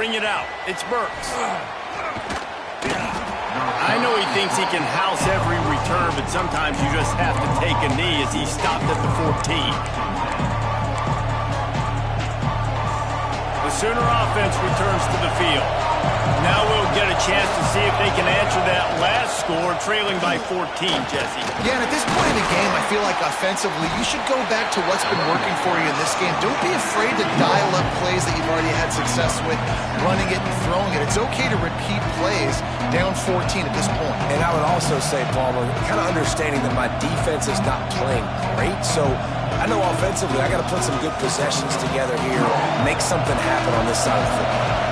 bring it out. It's Burks. I know he thinks he can house every return, but sometimes you just have to take a knee as he stopped at the 14. The Sooner offense returns to the field. Now we'll get a chance to see if they can answer that last score, trailing by 14, Jesse. Yeah, and at this point in the game, I feel like offensively, you should go back to what's been working for you in this game. Don't be afraid to dial up plays that you've already had success with, running it and throwing it. It's okay to repeat plays down 14 at this point. And I would also say, Palmer, kind of understanding that my defense is not playing great, so I know offensively I got to put some good possessions together here, make something happen on this side of the football.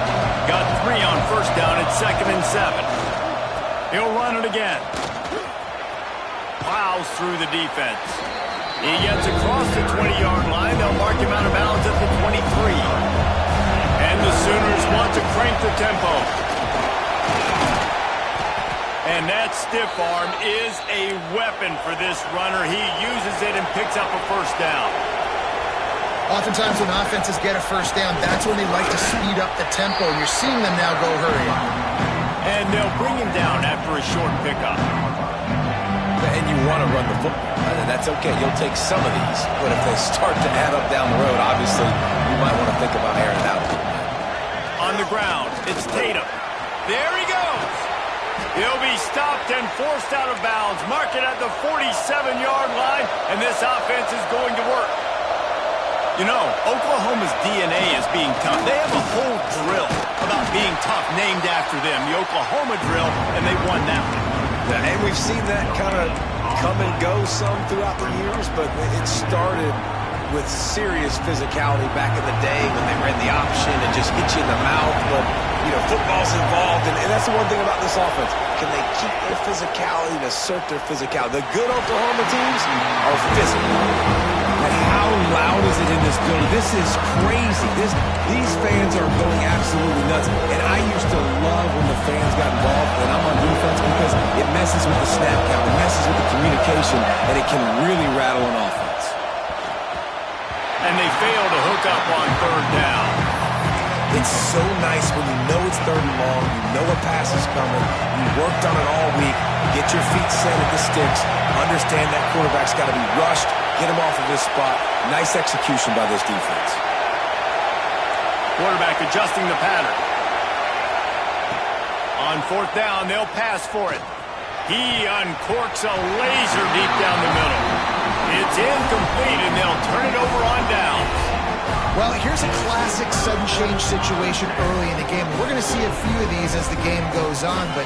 Got 3 on first down at 2nd and 7. He'll run it again. Plows through the defense. He gets across the 20-yard line. They'll mark him out of bounds at the 23. And the Sooners want to crank the tempo. And that stiff arm is a weapon for this runner. He uses it and picks up a first down. Oftentimes when offenses get a first down, that's when they like to speed up the tempo, and you're seeing them now go hurry. And they'll bring him down after a short pickup. And you want to run the football. That's okay. You'll take some of these. But if they start to add up down the road, obviously, you might want to think about airing it out. On the ground, it's Tatum. There he goes. He'll be stopped and forced out of bounds. Mark it at the 47-yard line, and this offense is going to work. You know, Oklahoma's DNA is being tough. They have a whole drill about being tough named after them, the Oklahoma drill, and they won that one. Yeah, and we've seen that kind of come and go some throughout the years, but it started with serious physicality back in the day when they ran the option and just hit you in the mouth. But, you know, football's involved, and that's the one thing about this offense. Can they keep their physicality and assert their physicality? The good Oklahoma teams are physical. And how loud is it in this building? This is crazy. These fans are going absolutely nuts. And I used to love when the fans got involved when I'm on defense because it messes with the snap count, it messes with the communication, and it can really rattle an offense. And they fail to hook up on 3rd down. It's so nice when you know it's 3rd and long, you know a pass is coming, you worked on it all week, get your feet set at the sticks, understand that quarterback's got to be rushed, get him off of his spot. Nice execution by this defense. Quarterback adjusting the pattern. On 4th down, they'll pass for it. He uncorks a laser deep down the middle. It's incomplete, and they'll turn it over on downs. Well, here's a classic sudden change situation early in the game. We're going to see a few of these as the game goes on, but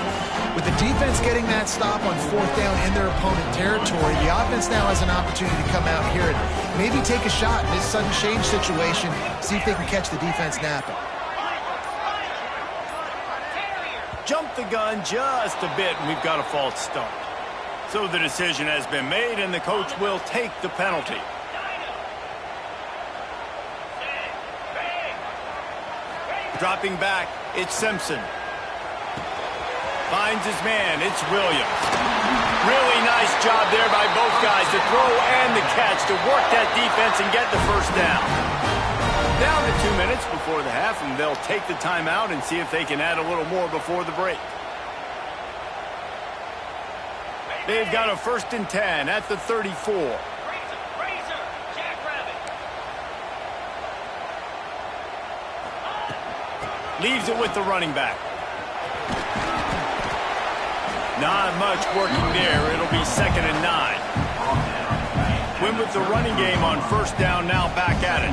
with the defense getting that stop on 4th down in their opponent territory, the offense now has an opportunity to come out here and maybe take a shot in this sudden change situation, see if they can catch the defense napping. Jump the gun just a bit, and we've got a false start. So the decision has been made, and the coach will take the penalty. Dropping back, it's Simpson. Finds his man, it's Williams. Really nice job there by both guys to throw and the catch to work that defense and get the first down. Down to 2 minutes before the half, and they'll take the timeout and see if they can add a little more before the break. They've got a 1st and 10 at the 34. Leaves it with the running back. Not much working there. It'll be 2nd and 9. Win with the running game on 1st down, now back at it.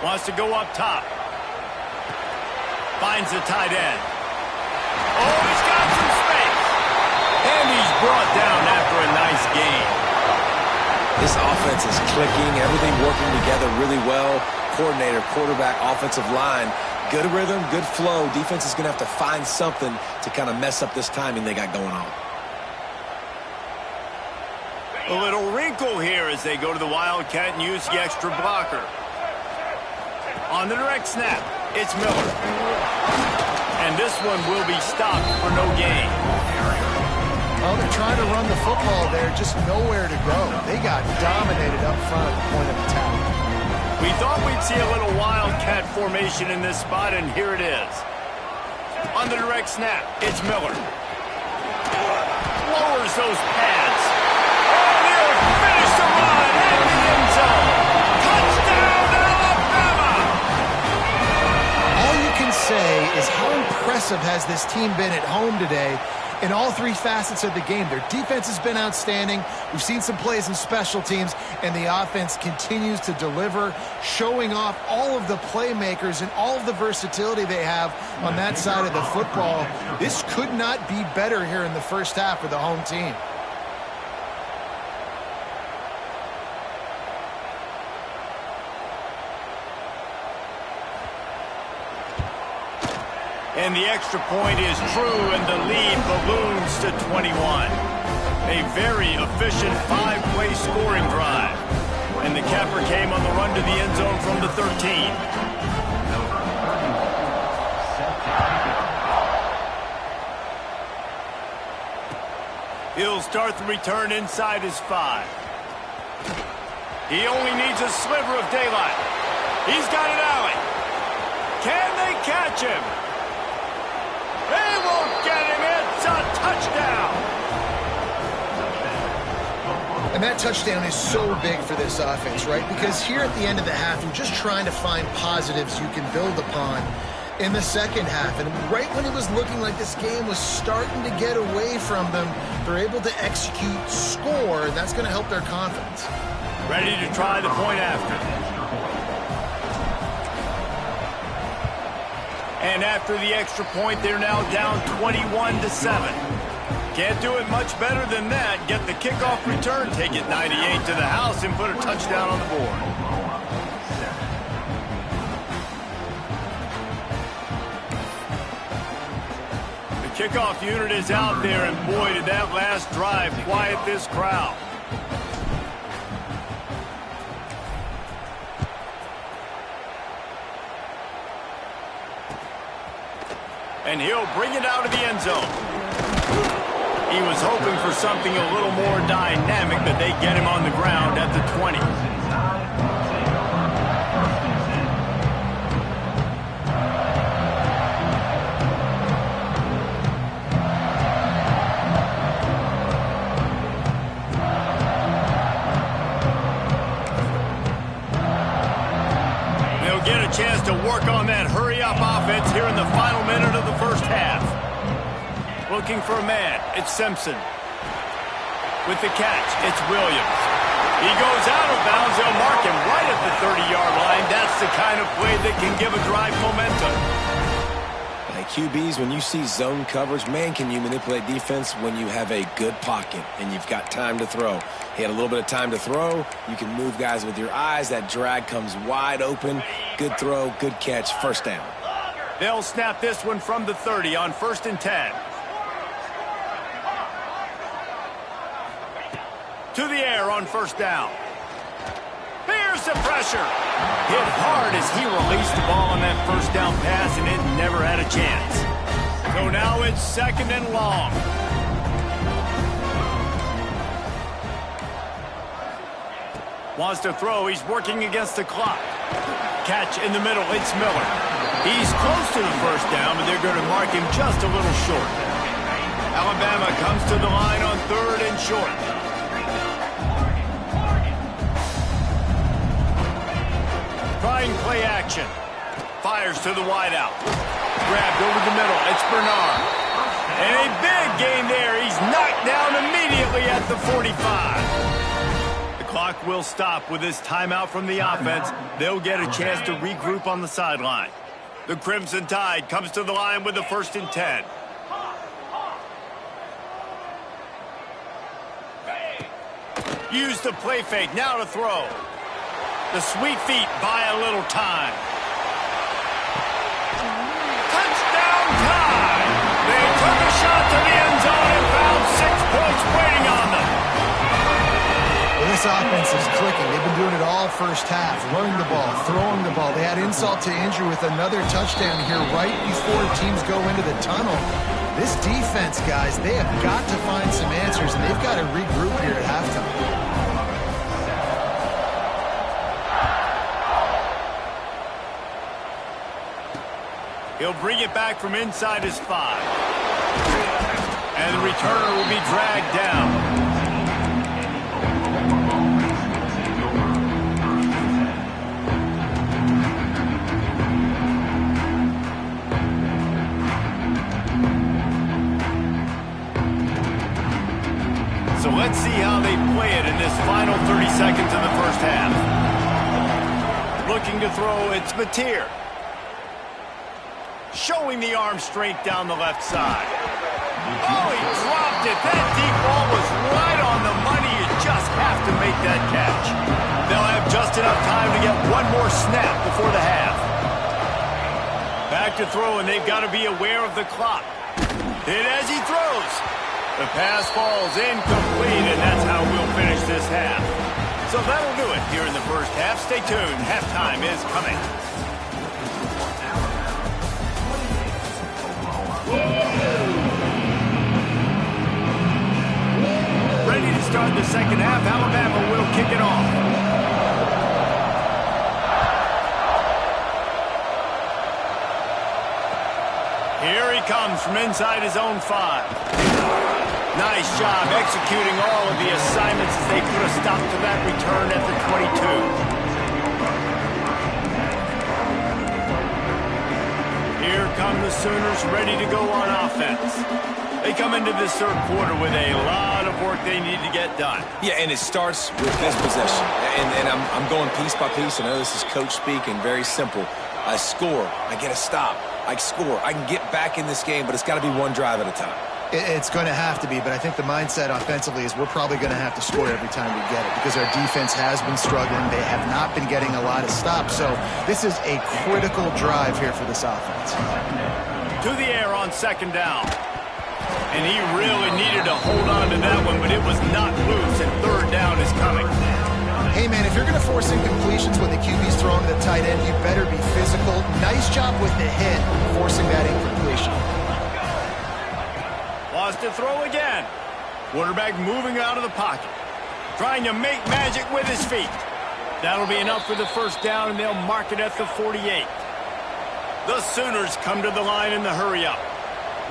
Wants to go up top. Finds the tight end. Oh, he's got some space. And he's brought down after a nice gain. This offense is clicking, everything working together really well. Coordinator, quarterback, offensive line, good rhythm, good flow. Defense is going to have to find something to kind of mess up this timing they got going on. A little wrinkle here as they go to the Wildcat and use the extra blocker. On the direct snap, it's Miller. And this one will be stopped for no gain. Well, they're trying to run the football there, just nowhere to go. They got dominated up front at the point of attack. We thought we'd see a little wildcat formation in this spot, and here it is. On the direct snap, it's Miller. Lowers those pads. Oh, they'll finish the run at the end zone. Touchdown, Alabama! All you can say is how impressive has this team been at home today in all three facets of the game. Their defense has been outstanding. We've seen some plays in special teams, and the offense continues to deliver, showing off all of the playmakers and all of the versatility they have on that side of the football. This could not be better here in the first half for the home team. And the extra point is true, and the lead balloons to 21. A very efficient 5-play scoring drive. And the capper came on the run to the end zone from the 13. He'll start the return inside his 5. He only needs a sliver of daylight. He's got an alley. Can they catch him? They won't get him. It's a touchdown. And that touchdown is so big for this offense, right? Because here at the end of the half, you're just trying to find positives you can build upon in the second half. And right when it was looking like this game was starting to get away from them, they're able to execute, score, and that's going to help their confidence. Ready to try the point after. And after the extra point, they're now down 21-7. Can't do it much better than that. Get the kickoff return, take it 98 to the house, and put a touchdown on the board. The kickoff unit is out there, and boy, did that last drive quiet this crowd. And he'll bring it out of the end zone. He was hoping for something a little more dynamic, but they get him on the ground at the 20. They'll get a chance to work on that hurry-up offense here in the final minute of the first half. Looking for a man, it's Simpson. With the catch, it's Williams. He goes out of bounds, they'll mark him right at the 30-yard line. That's the kind of play that can give a drive momentum. Like QBs, when you see zone coverage, man, can you manipulate defense when you have a good pocket and you've got time to throw. He had a little bit of time to throw. You can move guys with your eyes. That drag comes wide open. Good throw, good catch, first down. They'll snap this one from the 30 on 1st and 10. To the air on 1st down. Here's the pressure. Hit hard as he released the ball on that 1st down pass, and it never had a chance. So now it's 2nd and long. Wants to throw. He's working against the clock. Catch in the middle. It's Miller. He's close to the 1st down, but they're going to mark him just a little short. Alabama comes to the line on 3rd and short. Trying play action. Fires to the wideout. Grabbed over the middle. It's Bernard. And a big gain there. He's knocked down immediately at the 45. The clock will stop with this timeout from the offense. They'll get a chance to regroup on the sideline. The Crimson Tide comes to the line with the 1st and 10. Use the play fake. Now to throw. The sweet feet buy a little time. Touchdown time! They took a shot to the end zone and found 6 points waiting on them. Well, this offense is clicking. They've been doing it all first half, running the ball, throwing the ball. They had insult to injury with another touchdown here right before teams go into the tunnel. This defense, guys, they have got to find some answers, and they've got to regroup here at halftime. He'll bring it back from inside his 5. And the returner will be dragged down. So let's see how they play it in this final 30 seconds of the first half. Looking to throw, it's Mateer. Showing the arm strength down the left side. Oh, he dropped it. That deep ball was right on the money. You just have to make that catch. They'll have just enough time to get one more snap before the half. Back to throw, and they've got to be aware of the clock. Hit as he throws. The pass falls incomplete, and that's how we'll finish this half. So that'll do it here in the first half. Stay tuned. Halftime is coming. Ready to start the second half. Alabama will kick it off. Here he comes from inside his own 5. Nice job executing all of the assignments as they put a stop to that return at the 22. Here come the Sooners ready to go on offense. They come into this third quarter with a lot of work they need to get done. Yeah, and it starts with this possession. And I'm going piece by piece. I know this is coach speak and very simple. I score. I get a stop. I score. I can get back in this game, but it's got to be one drive at a time. It's going to have to be, but I think the mindset offensively is we're probably going to have to score every time we get it because our defense has been struggling. They have not been getting a lot of stops, so this is a critical drive here for this offense. To the air on second down. And he really needed to hold on to that one, but it was not loose, and third down is coming. Hey, man, if you're going to force incompletions when the QB's throwing to the tight end, you better be physical. Nice job with the hit, forcing that incompletion. Wants to throw again. Quarterback moving out of the pocket. Trying to make magic with his feet. That'll be enough for the first down, and they'll mark it at the 48. The Sooners come to the line in the hurry-up.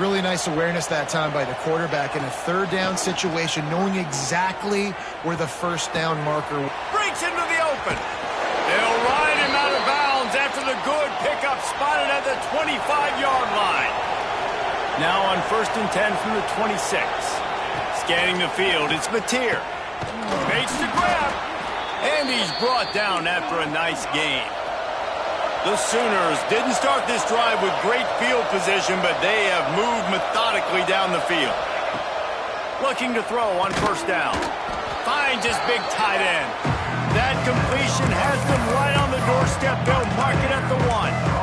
Really nice awareness that time by the quarterback in a third down situation, knowing exactly where the first down marker breaks into the open. They'll ride him out of bounds after the good pickup spotted at the 25-yard line. Now on 1st and 10 from the 26. Scanning the field, it's Mateer. Makes the grab. And he's brought down after a nice gain. The Sooners didn't start this drive with great field position, but they have moved methodically down the field. Looking to throw on first down. Finds his big tight end. That completion has them right on the doorstep. They'll mark it at the 1.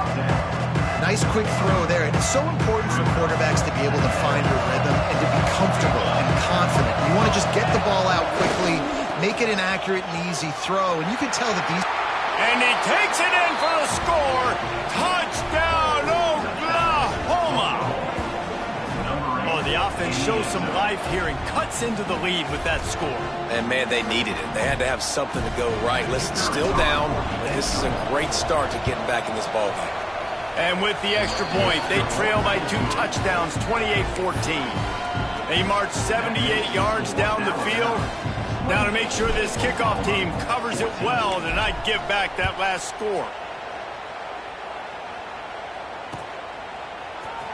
Nice quick throw there. It is so important for quarterbacks to be able to find a rhythm and to be comfortable and confident. You want to just get the ball out quickly, make it an accurate and easy throw, and you can tell that these... And he takes it in for the score. Touchdown, Oklahoma! Oh, the offense shows some life here and cuts into the lead with that score. And, man, they needed it. They had to have something to go right. Listen, still down, but this is a great start to getting back in this ballgame. And with the extra point, they trail by 2 touchdowns, 28-14. They march 78 yards down the field. Now to make sure this kickoff team covers it well to not give back that last score.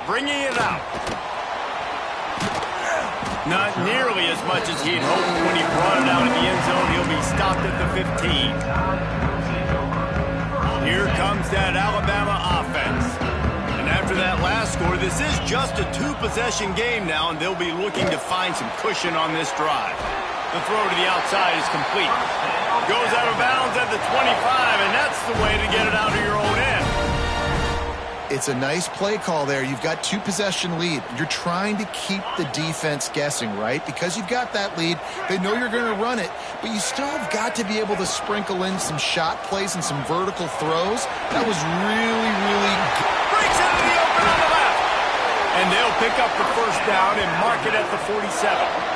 Bringing it out. Not nearly as much as he'd hoped when he brought it out of the end zone. He'll be stopped at the 15. Here comes that Alabama offense. And after that last score, this is just a 2-possession game now, and they'll be looking to find some cushion on this drive. The throw to the outside is complete. Goes out of bounds at the 25, and that's the way to get it out of your own end. It's a nice play call there. You've got 2-possession lead. You're trying to keep the defense guessing, right? Because you've got that lead, they know you're going to run it, but you still have got to be able to sprinkle in some shot plays and some vertical throws. That was really, really good. Breaks into the open on the left. And they'll pick up the first down and mark it at the 47.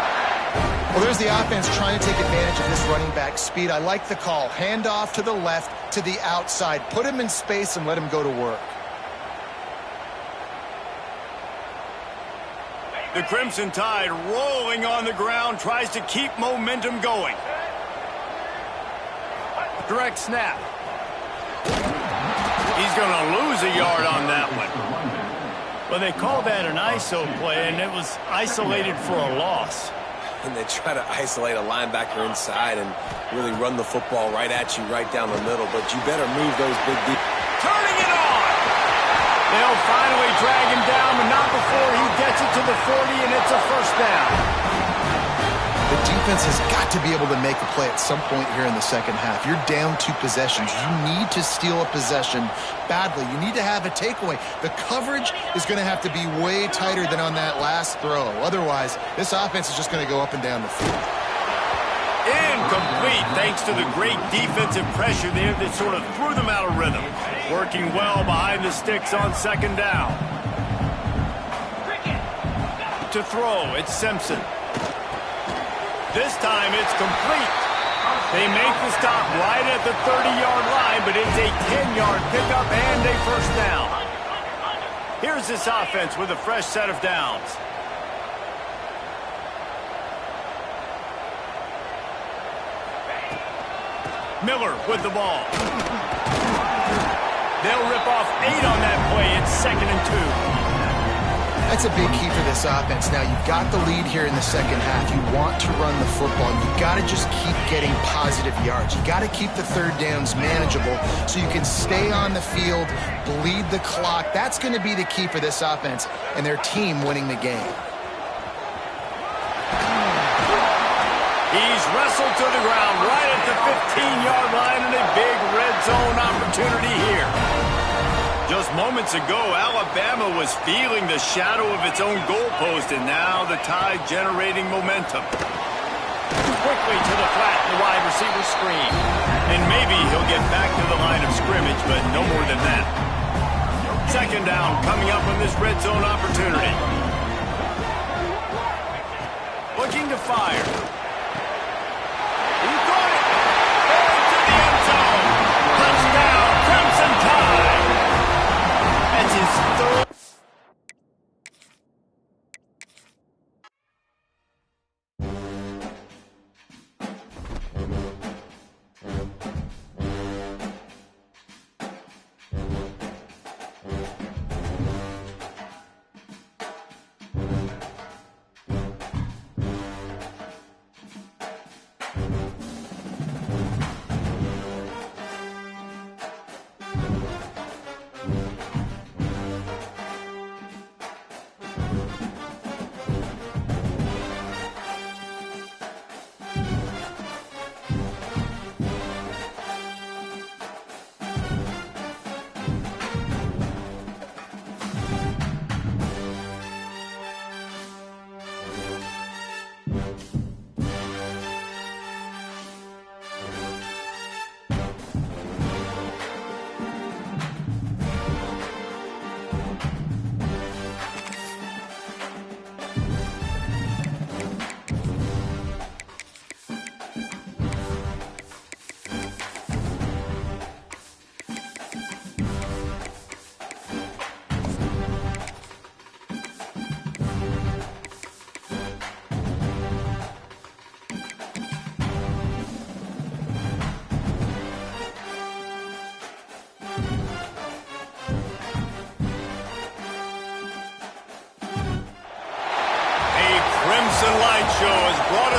Well, there's the offense trying to take advantage of this running back speed. I like the call. Hand off to the left, to the outside. Put him in space and let him go to work. The Crimson Tide rolling on the ground, tries to keep momentum going. Direct snap. He's going to lose a yard on that one. Well, they called that an ISO play, and it was isolated for a loss. And they try to isolate a linebacker inside and really run the football right at you, right down the middle. But you better move those big deep. Turning it on! They'll finally drag him down, but not before he gets it to the 40, and it's a first down. The defense has got to be able to make a play at some point here in the second half. You're down 2 possessions. You need to steal a possession badly. You need to have a takeaway. The coverage is going to have to be way tighter than on that last throw. Otherwise, this offense is just going to go up and down the field. Incomplete, thanks to the great defensive pressure there that sort of threw them out of rhythm. Working well behind the sticks on second down. To throw, it's Simpson. This time it's complete. They make the stop right at the 30-yard line, but it's a 10-yard pickup and a first down. Here's this offense with a fresh set of downs. Miller with the ball. They'll rip off 8 on that play. It's 2nd and 2. That's a big key for this offense. Now, you've got the lead here in the second half. You want to run the football. You've got to just keep getting positive yards. You've got to keep the third downs manageable so you can stay on the field, bleed the clock. That's going to be the key for this offense and their team winning the game. He's wrestled to the ground right at the 15-yard line, and a big red zone opportunity here. Just moments ago, Alabama was feeling the shadow of its own goalpost, and now the Tide generating momentum. Quickly to the flat, the wide receiver screen. And maybe he'll get back to the line of scrimmage, but no more than that. Second down coming up on this red zone opportunity. Looking to fire. He caught it! Into the end zone! Touchdown, Crimson Tide! That's his third.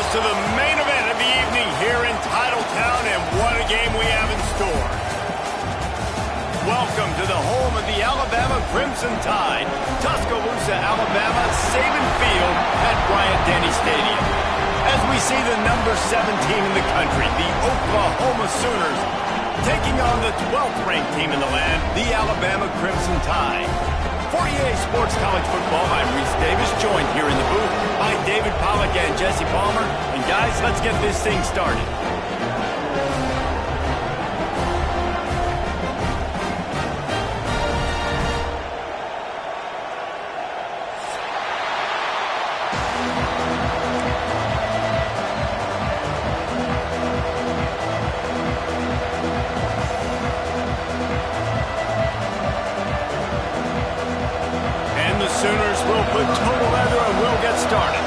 To the main event of the evening here in Titletown, and what a game we have in store. Welcome to the home of the Alabama Crimson Tide, Tuscaloosa, Alabama, Saban Field at Bryant-Denny Stadium. As we see the number 17 in the country, the Oklahoma Sooners, taking on the 12th ranked team in the land, the Alabama Crimson Tide. For EA Sports College Football, I'm Reese Davis, joined here in the booth by David Pollack and Jesse Palmer. And guys, let's get this thing started. Sooners will put total leather and we'll get started.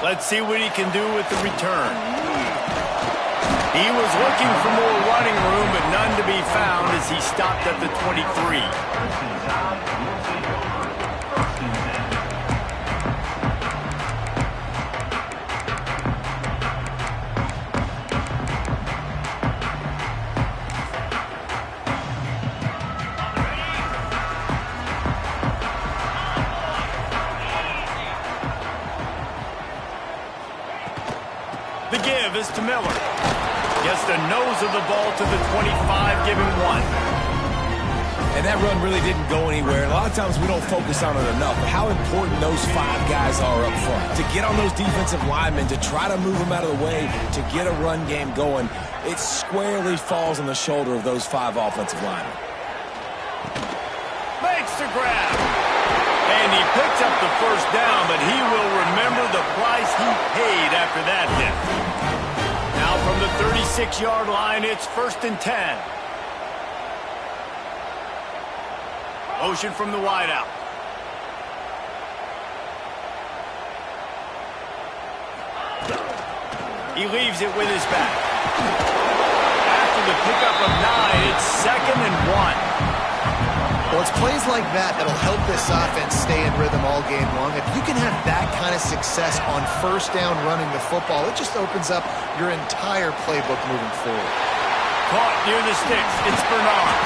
Let's see what he can do with the return. He was looking for more running room, but none to be found as he stopped at the 23. The give is to Miller. Gets the nose of the ball to the 25, giving 1. And that run really didn't go anywhere. A lot of times we don't focus on it enough, but how important those 5 guys are up front. To get on those defensive linemen, to try to move them out of the way, to get a run game going, it squarely falls on the shoulder of those 5 offensive linemen. Makes the grab. And he picks up the first down, but he will remember the price he paid after that hit. Now from the 36-yard line, it's 1st and 10. Motion from the wideout. He leaves it with his back. After the pickup of 9, it's 2nd and 1. Well, it's plays like that that'll help this offense stay in rhythm all game long. If you can have that kind of success on first down running the football, it just opens up your entire playbook moving forward. Caught near the sticks. It's Bernard.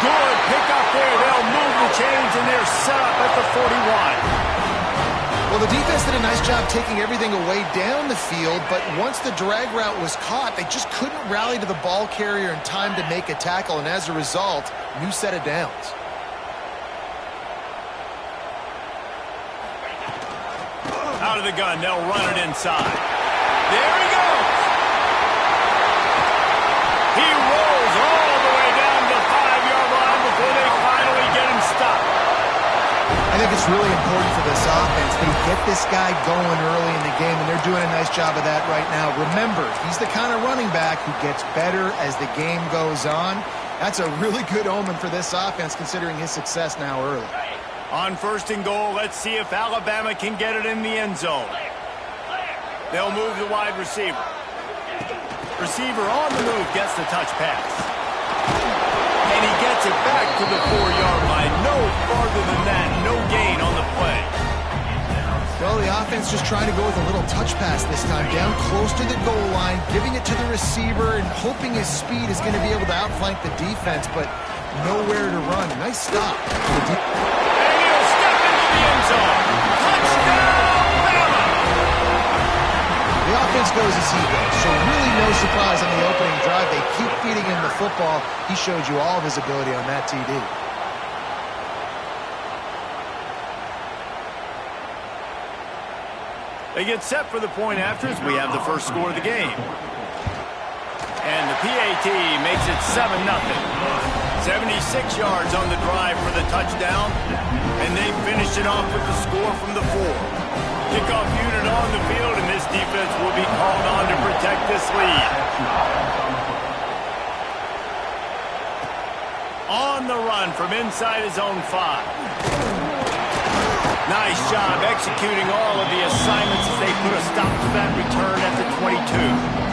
Good pick up there. They'll move the chains, and they're set up at the 41. Well, the defense did a nice job taking everything away down the field, but once the drag route was caught, they just couldn't rally to the ball carrier in time to make a tackle, and as a result, new set of downs. Out of the gun, they'll run it inside. There he goes. He rolls all the way down the 5-yard line before they finally get him stopped. I think it's really important for this offense. They get this guy going early in the game, and they're doing a nice job of that right now. Remember, he's the kind of running back who gets better as the game goes on. That's a really good omen for this offense, considering his success now early. On 1st and goal, let's see if Alabama can get it in the end zone. They'll move the wide receiver. Receiver on the move gets the touch pass. And he gets it back to the 4-yard line. No farther than that. No gain on the play. Well, the offense just trying to go with a little touch pass this time. Down close to the goal line, giving it to the receiver and hoping his speed is going to be able to outflank the defense, but nowhere to run. Nice stop. The offense goes as he goes, so really no surprise on the opening drive. They keep feeding him the football. He showed you all of his ability on that TD. They get set for the point after as we have the first score of the game. And the PAT makes it 7-0. 76 yards on the drive for the touchdown. And they finished it off with the score from the 4. Kickoff unit on the field, and this defense will be called on to protect this lead. On the run from inside his own 5. Nice job executing all of the assignments as they put a stop to that return at the 22.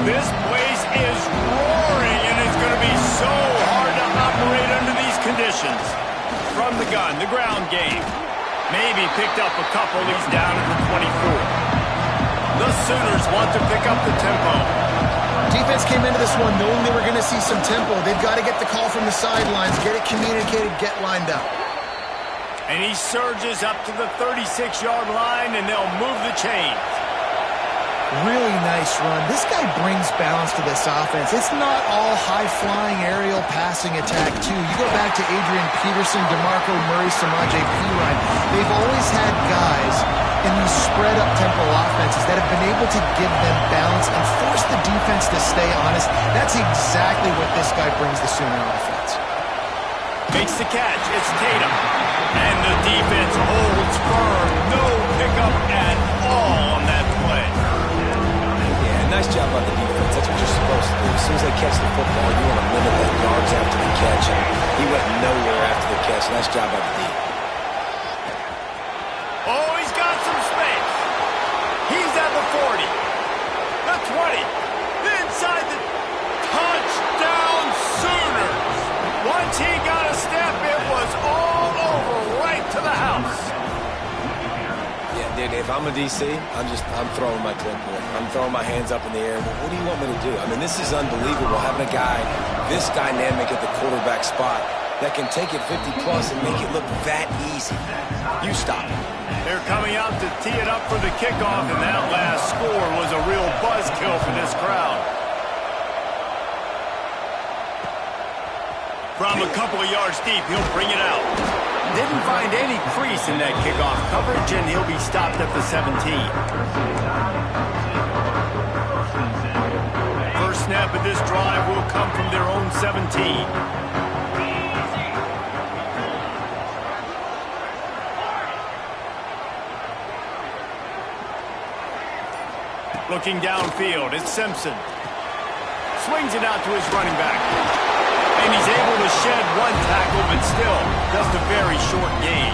This place is roaring, and it's going to be so hard to operate under these conditions. From the gun, the ground game. Maybe picked up a couple. He's down at the 24. The Sooners want to pick up the tempo. Defense came into this one knowing they were going to see some tempo. They've got to get the call from the sidelines, get it communicated, get lined up. And he surges up to the 36-yard line, and they'll move the chains. Really nice run. This guy brings balance to this offense. It's not all high-flying aerial passing attack, too. You go back to Adrian Peterson, DeMarco Murray, Samaje Perine. They've always had guys in these spread-up tempo offenses that have been able to give them balance and force the defense to stay honest. That's exactly what this guy brings the Sooner offense. Makes the catch. It's Tatum. And the defense holds firm. No pickup at all on that play. Yeah, nice job by the defense. That's what you're supposed to do. As soon as they catch the football, you want to limit that yards after the catch. And he went nowhere after the catch. Nice job by the defense. Oh, he's got some space. He's at the 40. The 20. Inside the touchdown Sooners. Once he got a step, it was all over right to the house. Yeah, dude, if I'm a DC, I'm throwing my clipboard. I'm throwing my hands up in the air. What do you want me to do? I mean, this is unbelievable, having a guy this dynamic at the quarterback spot that can take it 50-plus and make it look that easy. You stop it. They're coming out to tee it up for the kickoff, and that last score was a real buzzkill for this crowd. From a couple of yards deep, he'll bring it out. Didn't find any crease in that kickoff coverage, and he'll be stopped at the 17. First snap of this drive will come from their own 17. Looking downfield, it's Simpson. Swings it out to his running back. And he's able to shed one tackle, but still, just a very short gain.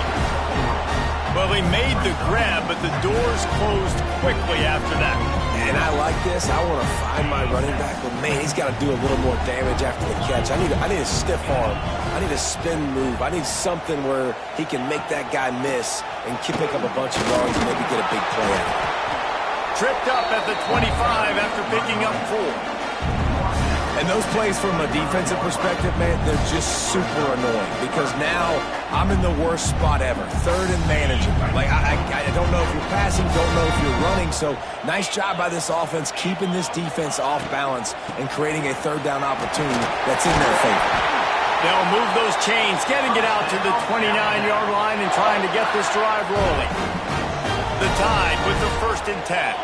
Well, he made the grab, but the doors closed quickly after that. And I like this. I want to find my running back, but man, he's got to do a little more damage after the catch. I need a stiff arm. I need a spin move. I need something where he can make that guy miss and pick up a bunch of yards and maybe get a big play out of it. Tripped up at the 25 after picking up 4. And those plays from a defensive perspective, man, they're just super annoying because now I'm in the worst spot ever. Third and manageable. Like, I don't know if you're passing, don't know if you're running. So nice job by this offense keeping this defense off balance and creating a third down opportunity that's in their favor. They'll move those chains, getting it out to the 29-yard line and trying to get this drive rolling. The Tide with the 1st and 10.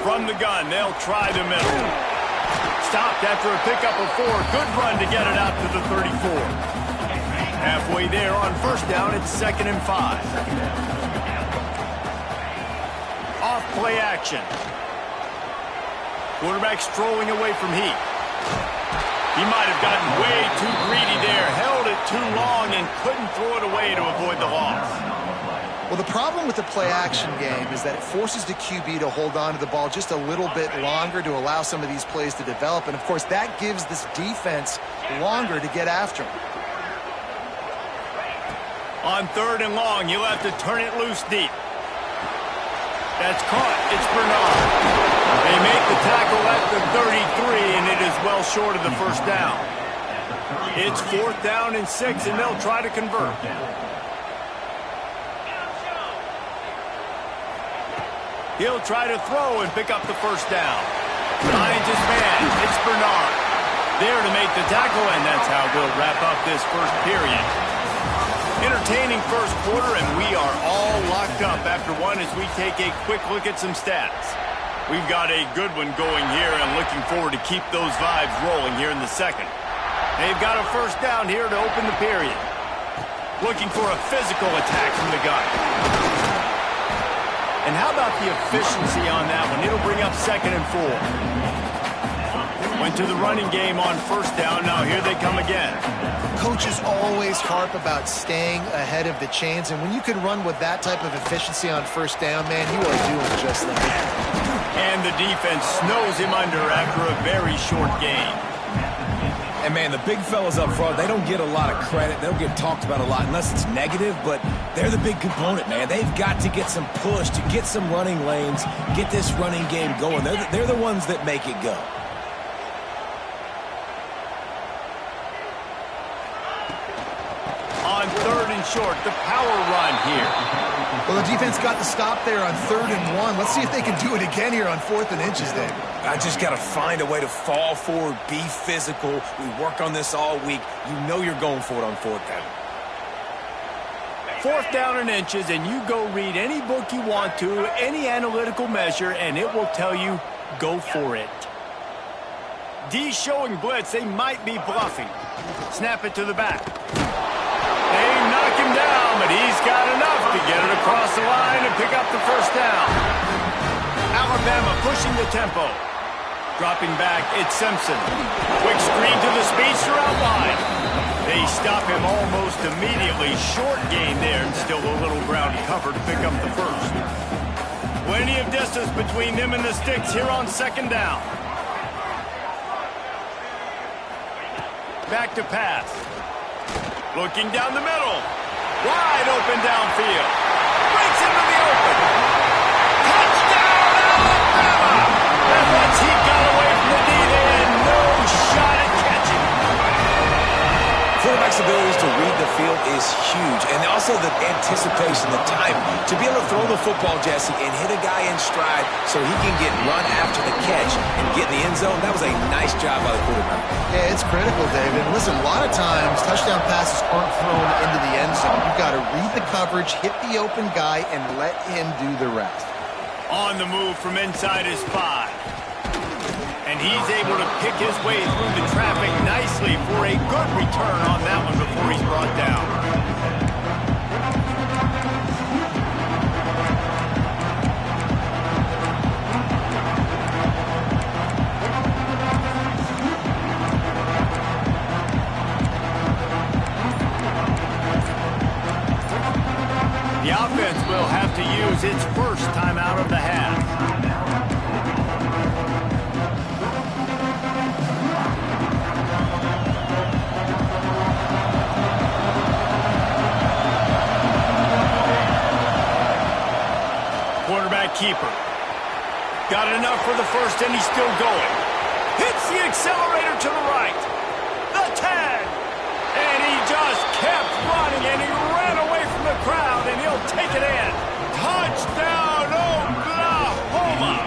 From the gun, they'll try the middle. Stopped after a pickup of 4. Good run to get it out to the 34. Halfway there on first down, it's 2nd and 5. Off play action. Quarterback strolling away from Heath. He might have gotten way too greedy there, held it too long, and couldn't throw it away to avoid the loss. Well, the problem with the play-action game is that it forces the QB to hold on to the ball just a little bit longer to allow some of these plays to develop. And, of course, that gives this defense longer to get after him. On 3rd and long, you'll have to turn it loose deep. That's caught. It's Bernard. They make the tackle at the 33, and it is well short of the first down. It's 4th down and 6, and they'll try to convert. He'll try to throw and pick up the first down. Finds his man. It's Bernard. There to make the tackle, and that's how we'll wrap up this first period. Entertaining first quarter, and we are all locked up after one as we take a quick look at some stats. We've got a good one going here and looking forward to keep those vibes rolling here in the second. They've got a first down here to open the period. Looking for a physical attack from the gun. And how about the efficiency on that one? It'll bring up 2nd and 4. Went to the running game on first down. Now here they come again. Coaches always harp about staying ahead of the chains, and when you can run with that type of efficiency on first down, man, you are doing just that. And the defense snows him under after a very short gain. And, man, the big fellas up front, they don't get a lot of credit. They don't get talked about a lot unless it's negative, but they're the big component, man. They've got to get some push to get some running lanes, get this running game going. They're the ones that make it go. On 3rd and short, the power run here. Well, the defense got the stop there on 3rd and 1. Let's see if they can do it again here on 4th and inches, Dave. I just got to find a way to fall forward, be physical. We work on this all week. You know you're going for it on 4th down. 4th down and inches, and you go read any book you want to, any analytical measure, and it will tell you, go for it. D showing blitz. They might be bluffing. Snap it to the back. They knock him down, but he's got enough to get it across the line and pick up the first down. Alabama pushing the tempo. Dropping back, it's Simpson. Quick screen to the speedster out wide. They stop him almost immediately. Short gain there, and still a little ground cover to pick up the first. Plenty of distance between them and the sticks here on second down. Back to pass. Looking down the middle. Wide open downfield. Breaks into the open. Touchdown, Alabama! And once he got away from the D, they had no shot at catching. Quarterback's abilities to read the field is huge, and also the anticipation, the time to be able to throw the football, Jesse, and hit a guy in stride so he can get run after the catch and get in the end zone. That was a nice job by the quarterback. Yeah, it's critical, David. Listen, a lot of times touchdown passes aren't thrown into the end zone. You've got to read the coverage, hit the open guy, and let him do the rest. On the move from inside his 5. And he's able to pick his way through the traffic nicely for a good return on that one before he's brought down. The offense will have to use its first time out of the half. Quarterback keeper. Got enough for the first, and he's still going. Hits the accelerator to the right. The 10. And he just kept running, and he ran away from the crowd, and he'll take it in. Touchdown, Oklahoma!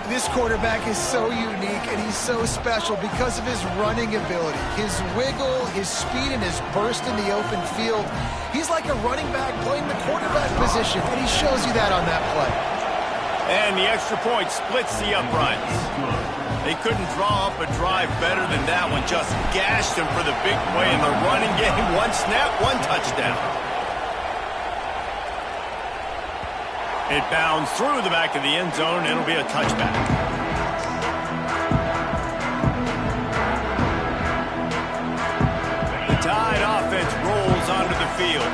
This quarterback is so unique, and he's so special because of his running ability. His wiggle, his speed, and his burst in the open field. He's like a running back playing the quarterback position, and he shows you that on that play. And the extra point splits the uprights. They couldn't draw up a drive better than that one. Just gashed him for the big play in the running game. One snap, one touchdown. It bounds through the back of the end zone. It'll be a touchback. The Tide offense rolls onto the field.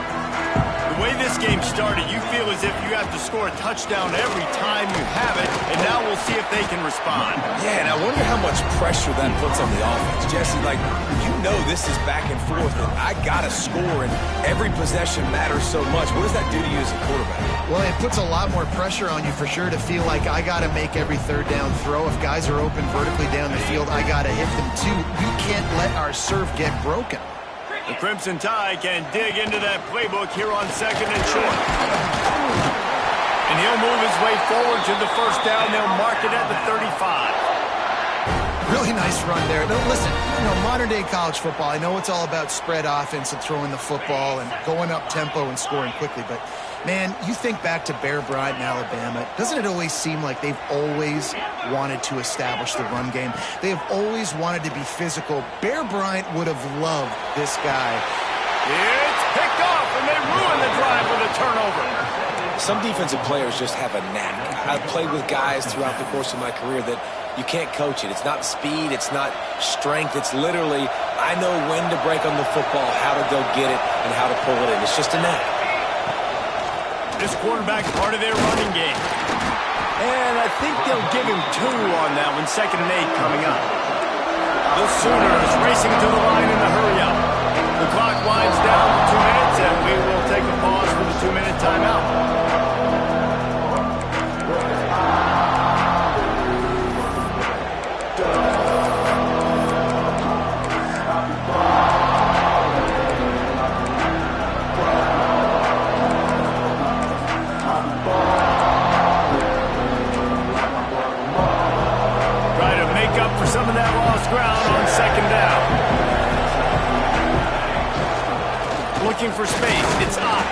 The way this game started, you feel as if you have to score a touchdown every time you have it, and now we'll see if they can respond. Yeah, and I wonder how much pressure that puts on the offense. Jesse, like, you know this is back and forth, and I got to score, and every possession matters so much. What does that do to you as a quarterback? Well, it puts a lot more pressure on you for sure to feel like I got to make every third down throw. If guys are open vertically down the field, I got to hit them too. You can't let our serve get broken. The Crimson Tide can dig into that playbook here on second and short. And he'll move his way forward to the first down. They'll mark it at the 35. Really nice run there. No, listen, modern-day college football, I know it's all about spread offense and throwing the football and going up tempo and scoring quickly, but, man, you think back to Bear Bryant in Alabama, doesn't it always seem like they've always wanted to establish the run game? They have always wanted to be physical. Bear Bryant would have loved this guy. It's picked off, and they ruin the drive with a turnover. Some defensive players just have a knack. I've played with guys throughout the course of my career that you can't coach it. It's not speed. It's not strength. It's literally, I know when to break on the football, how to go get it, and how to pull it in. It's just a knack. This quarterback's part of their running game. And I think they'll give him 2 on that one. 2nd and 8 coming up. The Sooners racing to the line in the hurry-up. The clock winds down to 2 minutes, and we will take a pause for the 2-minute timeout. Some of that lost ground on 2nd down. Looking for space. It's up.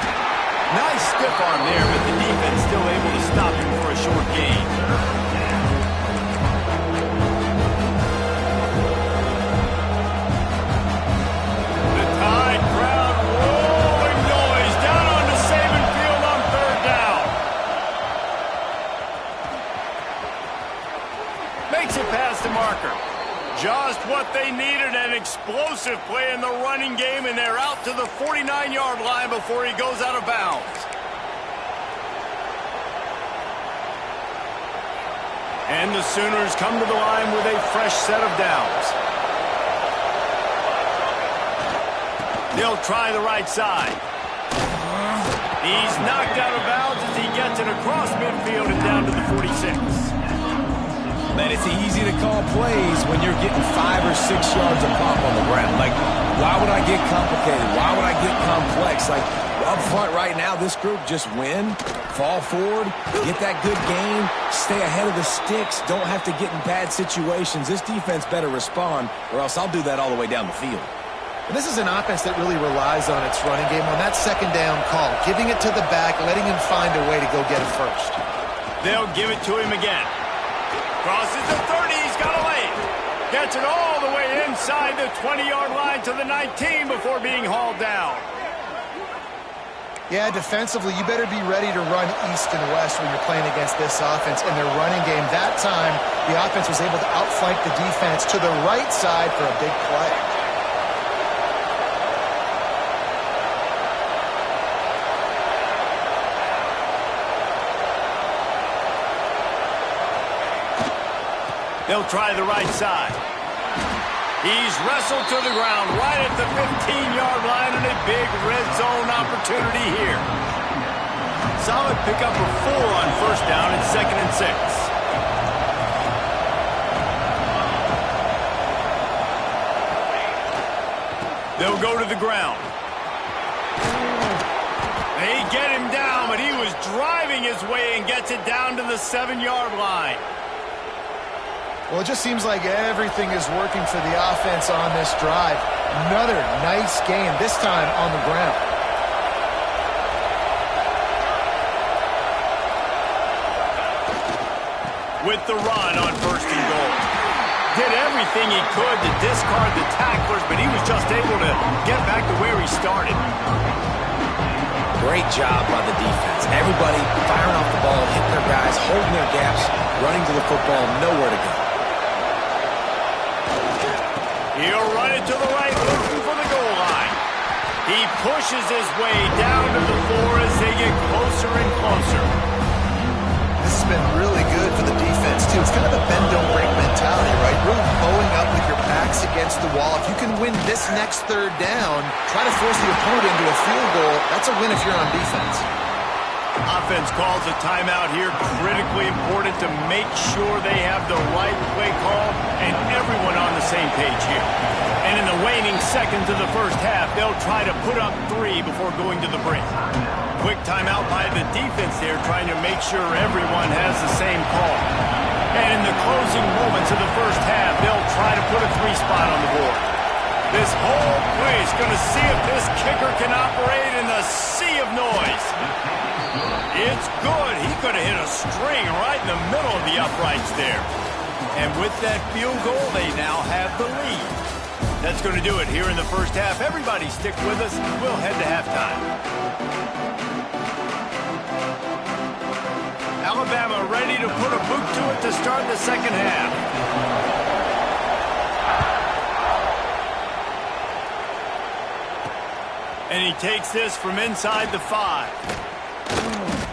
Nice stiff arm there, but the defense still able to stop him for a short gain. explosive play in the running game, and they're out to the 49-yard line before he goes out of bounds. And the Sooners come to the line with a fresh set of downs. They'll try the right side. He's knocked out of bounds as he gets it across midfield and down to the 46. Man, it's easy to call plays when you're getting 5 or 6 yards of pop on the ground. Like, why would I get complicated? Why would I get complex? Like, up front right now, this group just win, fall forward, get that good gain, stay ahead of the sticks, don't have to get in bad situations. This defense better respond, or else I'll do that all the way down the field. And this is an offense that really relies on its running game on that second down call, giving it to the back, letting him find a way to go get it first. They'll give it to him again. Crosses the 30, he's got a lane. Gets it all the way inside the 20-yard line to the 19 before being hauled down. Yeah, defensively, you better be ready to run east and west when you're playing against this offense and their running game. That time, the offense was able to outflank the defense to the right side for a big play. They'll try the right side. He's wrestled to the ground right at the 15-yard line, and a big red zone opportunity here. Solid pickup of 4 on first down and 2nd and 6. They'll go to the ground. They get him down, but he was driving his way and gets it down to the 7-yard line. Well, it just seems like everything is working for the offense on this drive. Another nice game, this time on the ground. With the run on 1st and goal. Did everything he could to discard the tacklers, but he was just able to get back to where he started. Great job by the defense. Everybody firing off the ball, hitting their guys, holding their gaps, running to the football, nowhere to go. He'll run it to the right, looking for the goal line. He pushes his way down to the floor as they get closer and closer. This has been really good for the defense, too. It's kind of a bend-don't-break mentality, right? Really bowing up with your backs against the wall. If you can win this next 3rd down, try to force the opponent into a field goal. That's a win if you're on defense. Offense calls a timeout here. Critically important to make sure they have the right play call and everyone on the same page here. And in the waning seconds of the first half, they'll try to put up 3 before going to the break. Quick timeout by the defense there, trying to make sure everyone has the same call. And in the closing moments of the first half, they'll try to put a 3 spot on the board. This whole place going to see if this kicker can operate in the sea of noise. It's good. He could have hit a string right in the middle of the uprights there. And with that field goal, they now have the lead. That's going to do it here in the first half. Everybody stick with us. We'll head to halftime. Alabama ready to put a boot to it to start the second half. And he takes this from inside the 5.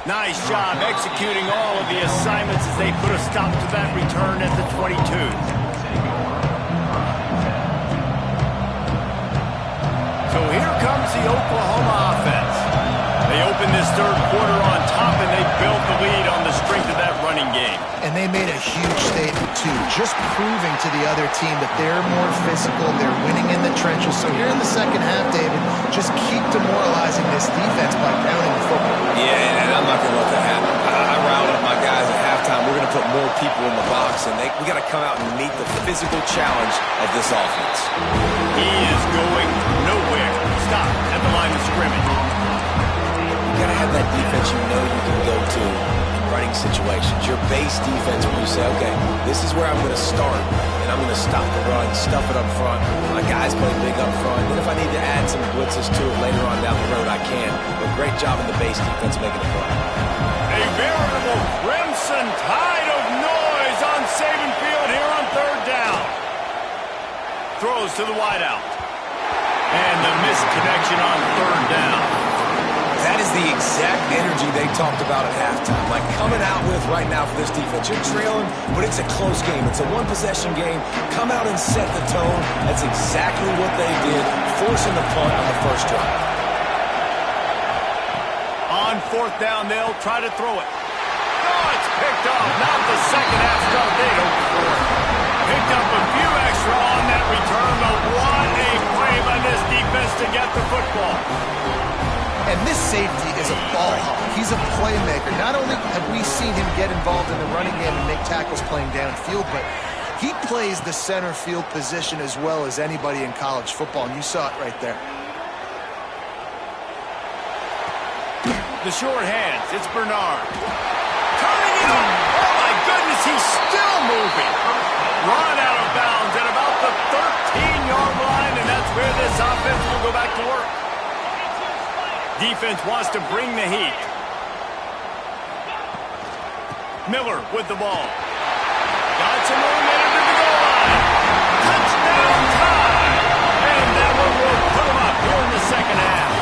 Nice job executing all of the assignments as they put a stop to that return at the 22. So here comes the Oklahoma offense. They open this 3rd quarter on top, and they built the lead on the strength of that running game. And they made a huge statement, too, just proving to the other team that they're more physical, they're winning in the trenches. So here in the second half, David, just keep demoralizing this defense by pounding the football. Yeah, and I'm not going to let that happen. I routed up my guys at halftime. We're going to put more people in the box, and we got to come out and meet the physical challenge of this offense. He is going nowhere. Stop at the line of scrimmage. You got to have that defense you know you can go to in running situations. Your base defense where you say, okay, this is where I'm going to start, and I'm going to stop the run, stuff it up front. My guys play big up front. And if I need to add some blitzes to it later on down the road, I can. But great job in the base defense making it run. A veritable crimson tide of noise on Saban Field here on 3rd down. throws to the wideout. And the missed connection on third down. That is the exact energy they talked about at halftime. Like coming out with right now for this defense. You're trailing, but it's a close game. It's a one-possession game. Come out and set the tone. That's exactly what they did, forcing the punt on the first drive. On fourth down, they'll try to throw it. Oh, it's picked off. Not the second half start they hoped for. Picked up a few extra on that return, but what a play by this defense to get the football. And this safety is a ball hawk. He's a playmaker. Not only have we seen him get involved in the running game and make tackles playing downfield, but he plays the center field position as well as anybody in college football, and you saw it right there. The short hands, it's Bernard. Turning it up. Oh, my goodness, he's still moving. Run out of bounds at about the 13-yard line, and that's where this offense will go back to work. Defense wants to bring the heat. Miller with the ball. Got some momentum to the goal line. Touchdown time. And that one will put him up here in the second half.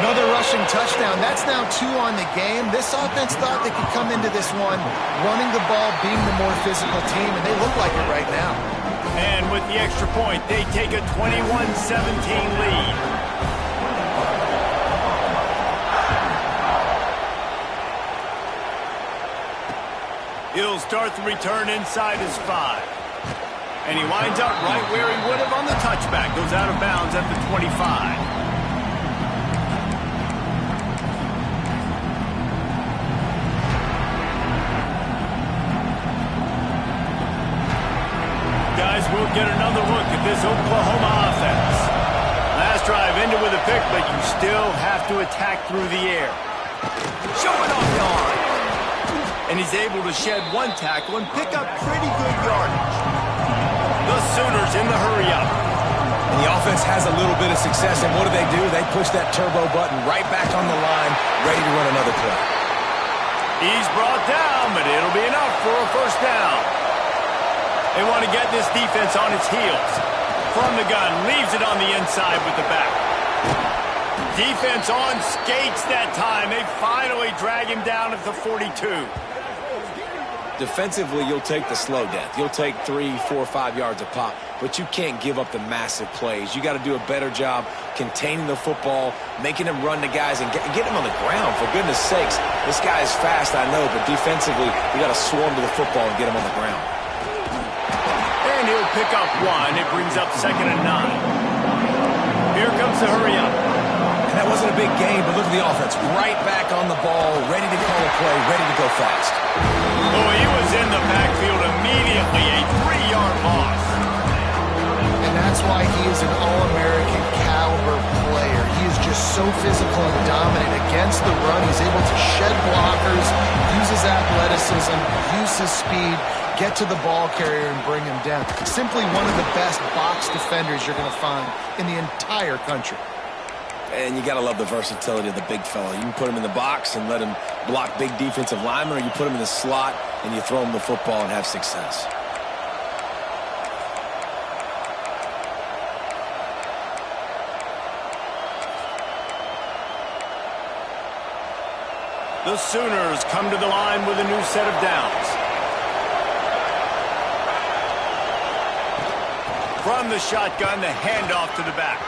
Another rushing touchdown. That's now 2 on the game. This offense thought they could come into this one running the ball, being the more physical team, and they look like it right now. And with the extra point, they take a 21-17 lead. He'll start the return inside his 5. And he winds up right where he would have on the touchback. Goes out of bounds at the 25. Guys, we'll get another look at this Oklahoma offense. Last drive ended with a pick, but you still have to attack through the air. Showing off the arm. And he's able to shed one tackle and pick up pretty good yardage. The Sooners in the hurry-up. And the offense has a little bit of success, and what do? They push that turbo button right back on the line, ready to run another play. He's brought down, but it'll be enough for a first down. They want to get this defense on its heels. From the gun, leaves it on the inside with the back. Defense on skates that time. They finally drag him down at the 42. Defensively, you'll take the slow death. You'll take 3, 4, 5 yards a pop, but you can't give up the massive plays. You got to do a better job containing the football, making him run the guys, and get him on the ground, for goodness sakes. This guy is fast, I know, but defensively, you got to swarm to the football and get him on the ground. And he'll pick up 1. It brings up 2nd and 9. Here comes the hurry-up. And that wasn't a big game, but look at the offense. Right back on the ball, ready to call a play, ready to go fast. Oh, he was in the backfield immediately, a 3-yard loss. And that's why he is an All-American caliber player. He is just so physical and dominant against the run. He's able to shed blockers, use his athleticism, use his speed, get to the ball carrier and bring him down. Simply one of the best box defenders you're going to find in the entire country. And you got to love the versatility of the big fella. You can put him in the box and let him block big defensive linemen, or you put him in the slot and you throw him the football and have success. The Sooners come to the line with a new set of downs. From the shotgun, the handoff to the back.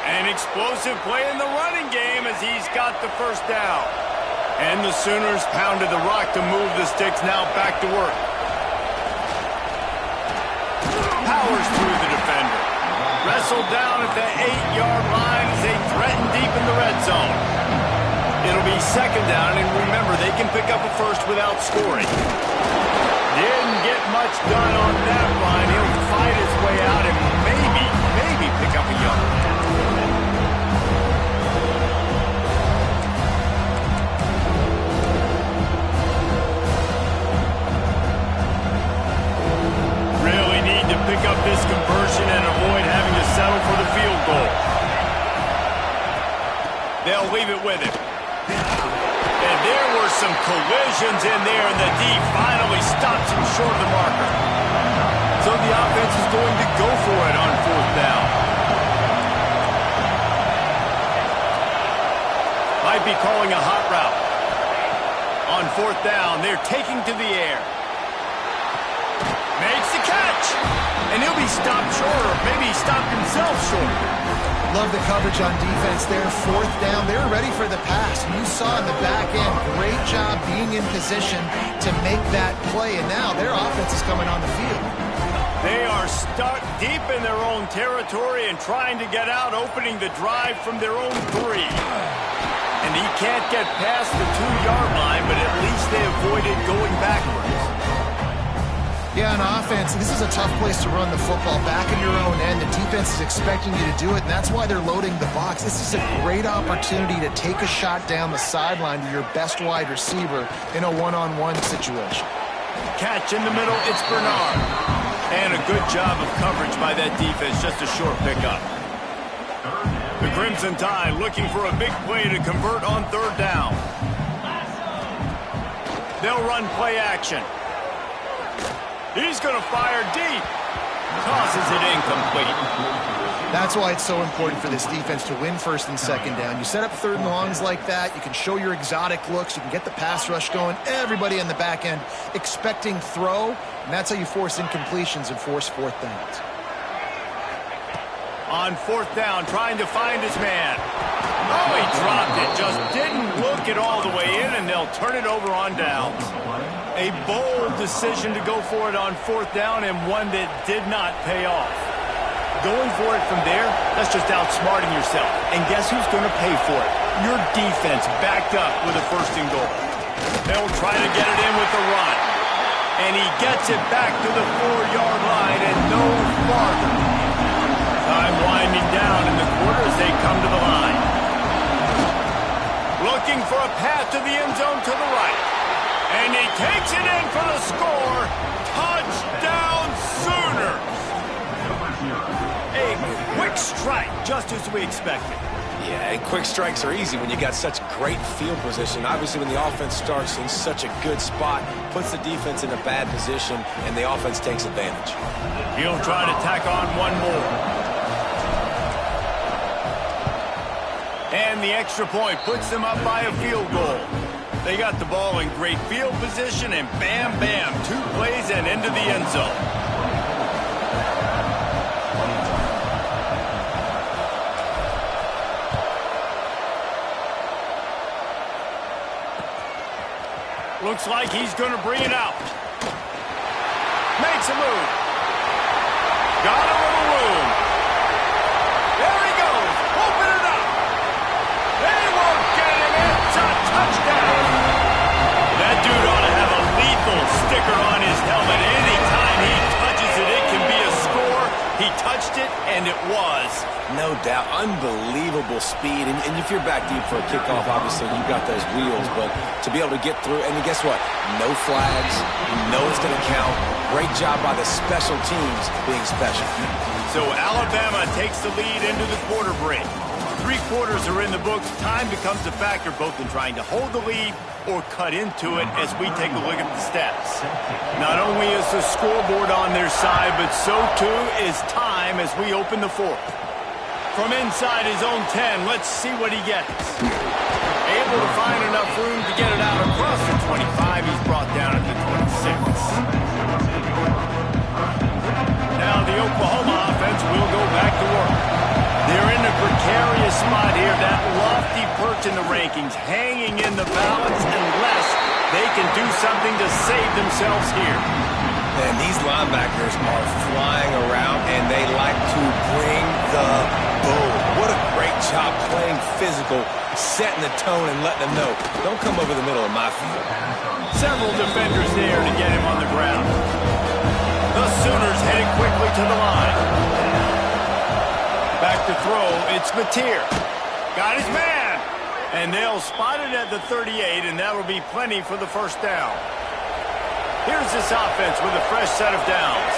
An explosive play in the running game as he's got the first down. And the Sooners pounded the rock to move the sticks, now back to work. Powers through the defender. Wrestled down at the 8-yard line as they threaten deep in the red zone. It'll be 2nd down, and remember, they can pick up a first without scoring. Didn't get much done on that line. He'll fight his way out and maybe pick up a yard. Really need to pick up this conversion and avoid having to settle for the field goal. They'll leave it with him. And there were some collisions in there, and the D finally stops him short of the marker. So the offense is going to go for it on 4th down. Might be calling a hot route. On 4th down, they're taking to the air. Makes the catch. And he'll be stopped short, or maybe he stopped himself short. Love the coverage on defense there. 4th down, they're ready for the pass. You saw in the back end, great job being in position to make that play. And now their offense is coming on the field. They are stuck deep in their own territory and trying to get out, opening the drive from their own 3. And he can't get past the 2-yard line, but at least they avoided going backwards. Yeah, on offense, this is a tough place to run the football. Back in your own end, the defense is expecting you to do it, and that's why they're loading the box. This is a great opportunity to take a shot down the sideline to your best wide receiver in a one-on-one situation. Catch in the middle, it's Bernard. And a good job of coverage by that defense, just a short pickup. The Crimson Tide looking for a big play to convert on 3rd down. They'll run play action. He's going to fire deep. Tosses it incomplete. That's why it's so important for this defense to win 1st and 2nd down. You set up 3rd and longs like that. You can show your exotic looks. You can get the pass rush going. Everybody on the back end expecting throw. And that's how you force incompletions and force 4th downs. On 4th down, trying to find his man. Oh, he dropped it. Just didn't look it all the way in, and they'll turn it over on downs. A bold decision to go for it on 4th down, and one that did not pay off. Going for it from there, that's just outsmarting yourself. And guess who's going to pay for it? Your defense backed up with a 1st and goal. They'll try to get it in with the run. And he gets it back to the 4-yard line and no farther. Time winding down in the quarter as they come to the line. Looking for a path to the end zone to the right. And he takes it in for the score. Touchdown Sooners. A quick strike, just as we expected. Yeah, and quick strikes are easy when you got such great field position. Obviously, when the offense starts in such a good spot, puts the defense in a bad position, and the offense takes advantage. He'll try to tack on one more. And the extra point puts them up by a field goal. They got the ball in great field position, and bam, bam, 2 plays and into the end zone. Looks like he's going to bring it out. Makes a move. Got a little room. There he goes. Open it up. They won't get him. It's a touchdown. That dude ought to have a lethal sticker on his helmet. Anytime he touches it, it can be a score. He touched it, and it was. No doubt. Unbelievable speed. And if you're back deep for a kickoff, obviously you've got those wheels. But to be able to get through, and guess what? No flags. You know it's going to count. Great job by the special teams being special. So Alabama takes the lead into the quarter break. 3 quarters are in the books. Time becomes a factor both in trying to hold the lead or cut into it as we take a look at the stats. Not only is the scoreboard on their side, but so too is time as we open the 4th. From inside his own 10, let's see what he gets. Able to find enough room to get it out across the 25. He's brought down at the 26. Now the Oklahoma offense will go back to work. They're in a precarious spot here. That lofty perch in the rankings hanging in the balance unless they can do something to save themselves here. And these linebackers are flying around, and they like to bring the boom. What a great job playing physical, setting the tone and letting them know, don't come over the middle of my field. Several defenders there to get him on the ground. The Sooners headed quickly to the line. Back to throw, it's Mateer. Got his man. And they'll spot it at the 38, and that'll be plenty for the 1st down. Here's this offense with a fresh set of downs.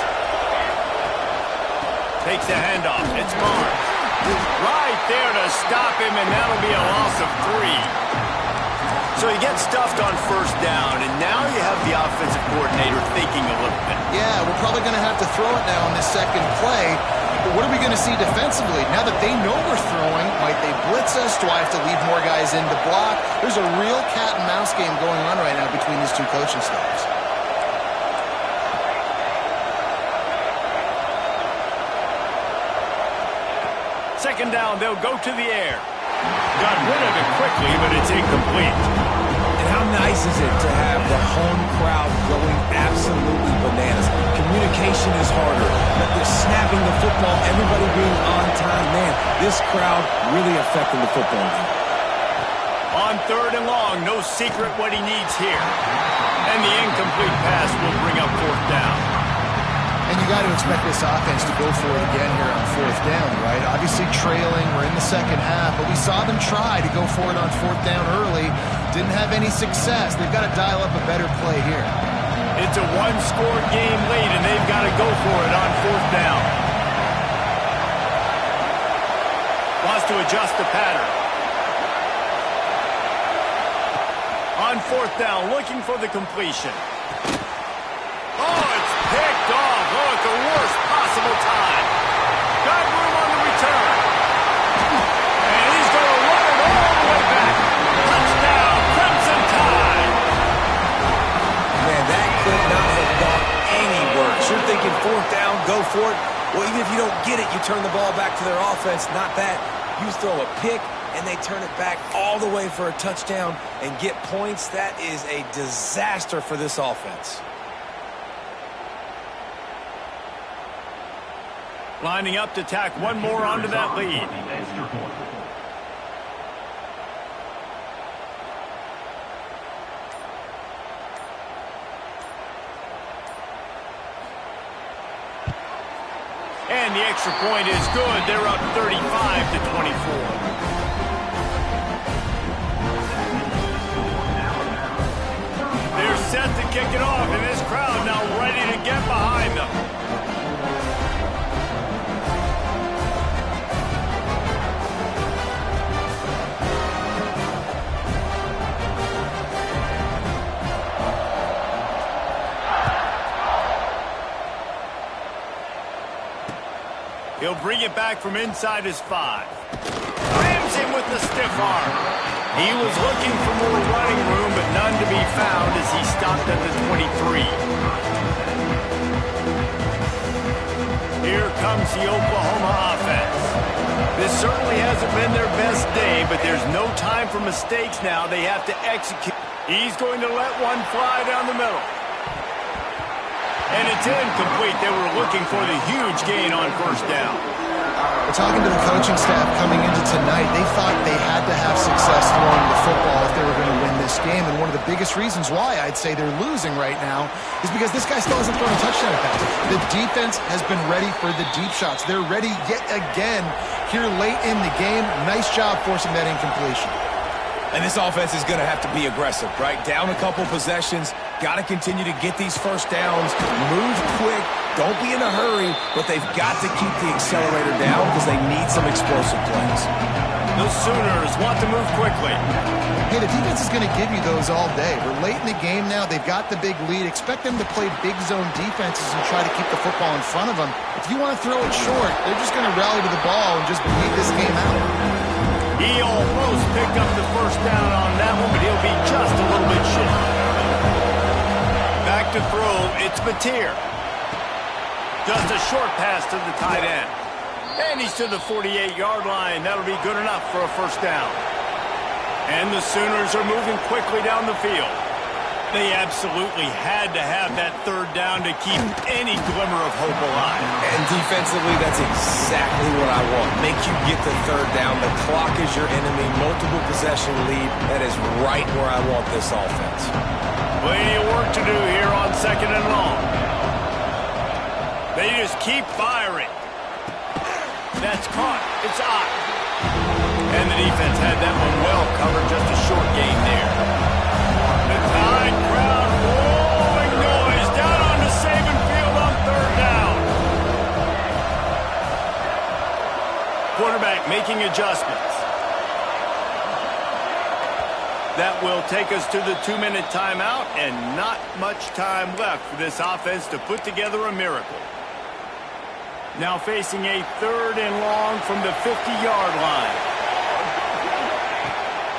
Takes the handoff. It's Barnes. Right there to stop him, and that'll be a loss of 3. So he gets stuffed on first down, and now you have the offensive coordinator thinking a little bit. Yeah, we're probably going to have to throw it now on this second play. But what are we going to see defensively? Now that they know we're throwing, might they blitz us? Do I have to leave more guys in to block? There's a real cat and mouse game going on right now between these two coaching staffs. Second down, they'll go to the air. Got rid of it quickly, but it's incomplete. And how nice is it to have the home crowd going absolutely bananas? Communication is harder. But they're snapping the football, everybody being on time. Man, this crowd really affecting the football game. On third and long, no secret what he needs here. And the incomplete pass will bring up fourth down. And you got to expect this offense to go for it again here on fourth down, right? Obviously trailing, we're in the second half, but we saw them try to go for it on fourth down early. Didn't have any success. They've got to dial up a better play here. It's a one-score game late, and they've got to go for it on fourth down. Wants to adjust the pattern. On fourth down, looking for the completion. Oh, it's picked off. Oh, at the worst possible time. Got room on the return. And he's going to run it all the way back. Touchdown, Crimson Tide. Man, that could not have gone any worse. You're thinking fourth down, go for it. Well, even if you don't get it, you turn the ball back to their offense. Not that. You throw a pick, and they turn it back all the way for a touchdown and get points. That is a disaster for this offense. Lining up to tack one more onto that lead. And the extra point is good. They're up 35-24. They're set to kick it off, and this crowd now ready to get behind them. He'll bring it back from inside his 5. Rams him with the stiff arm. He was looking for more running room, but none to be found as he stopped at the 23. Here comes the Oklahoma offense. This certainly hasn't been their best day, but there's no time for mistakes now. They have to execute. He's going to let one fly down the middle. And it's incomplete. They were looking for the huge gain on first down. We're talking to the coaching staff coming into tonight. They thought they had to have success throwing the football if they were going to win this game. And one of the biggest reasons why I'd say they're losing right now is because this guy still hasn't thrown a touchdown pass. The defense has been ready for the deep shots. They're ready yet again here late in the game. Nice job forcing that incompletion. And this offense is going to have to be aggressive, right? Down a couple possessions. Got to continue to get these first downs. Move quick. Don't be in a hurry. But they've got to keep the accelerator down because they need some explosive plays. The Sooners want to move quickly. Hey, the defense is going to give you those all day. We're late in the game now. They've got the big lead. Expect them to play big zone defenses and try to keep the football in front of them. If you want to throw it short, they're just going to rally to the ball and just bleed this game out. He almost picked up the first down on that one, but he'll be just a little bit short. Back to throw, it's Mateer. Just a short pass to the tight end. And he's to the 48-yard line. That'll be good enough for a first down. And the Sooners are moving quickly down the field. They absolutely had to have that third down to keep any glimmer of hope alive. And defensively, that's exactly what I want. Make you get the third down. The clock is your enemy. Multiple possession lead. That is right where I want this offense. Plenty of work to do here on second and long. They just keep firing. That's caught. It's out. And the defense had that one well covered. Just a short gain there. The Tide crowd rolling noise down onto Saban Field on third down. Quarterback making adjustments. That will take us to the 2-minute timeout, and not much time left for this offense to put together a miracle. Now facing a 3rd and long from the 50-yard line.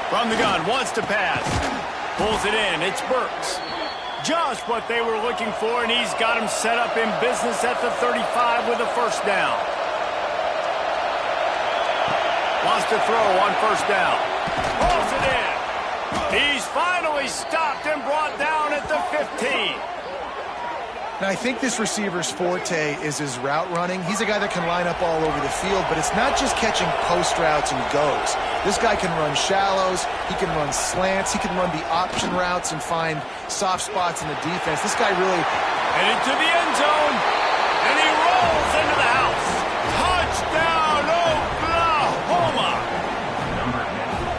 From the gun, wants to pass. Pulls it in, it's Burks. Just what they were looking for, and he's got him set up in business at the 35 with a 1st down. Wants to throw on 1st down. Pulls it in. He's finally stopped and brought down at the 15. Now, I think this receiver's forte is his route running. He's a guy that can line up all over the field, but it's not just catching post routes and goes. This guy can run shallows, he can run slants, he can run the option routes and find soft spots in the defense. This guy really... Headed to the end zone, and he rolls into the house. Touchdown, Oklahoma!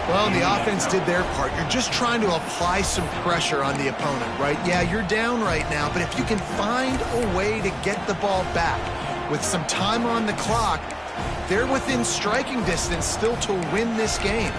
Well, the offense did their part. You're just trying to apply some pressure on the opponent, right? Yeah, you're down right now, but if you can find a way to get the ball back with some time on the clock, they're within striking distance still to win this game.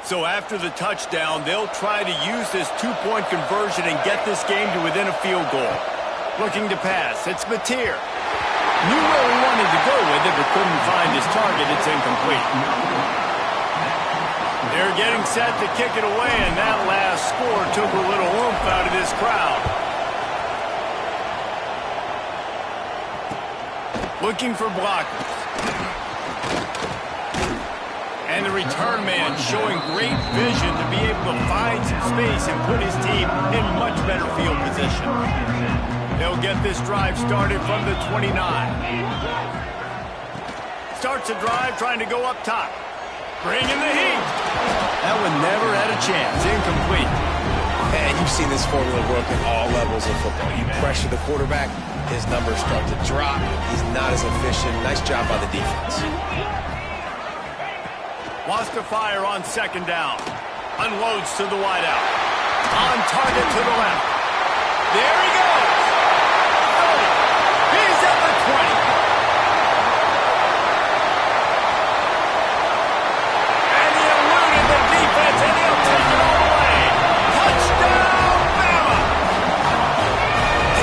So after the touchdown, they'll try to use this 2-point conversion and get this game to within a field goal. Looking to pass, it's Mateer. Knew where he wanted to go with it, but couldn't find his target. It's incomplete. They're getting set to kick it away, and that last score took a little oomph out of this crowd. Looking for blockers. And the return man showing great vision to be able to find some space and put his team in much better field position. They'll get this drive started from the 29. Starts a drive trying to go up top. Bringing the heat. That one never had a chance. Incomplete. And you've seen this formula work at all levels of football. You pressure the quarterback, his numbers start to drop. He's not as efficient. Nice job by the defense. Wants to fire on 2nd down. Unloads to the wideout. On target to the left. There he goes. 30. He's at the 20. And he eluded the defense, and he'll take it all the way. Touchdown, Bama!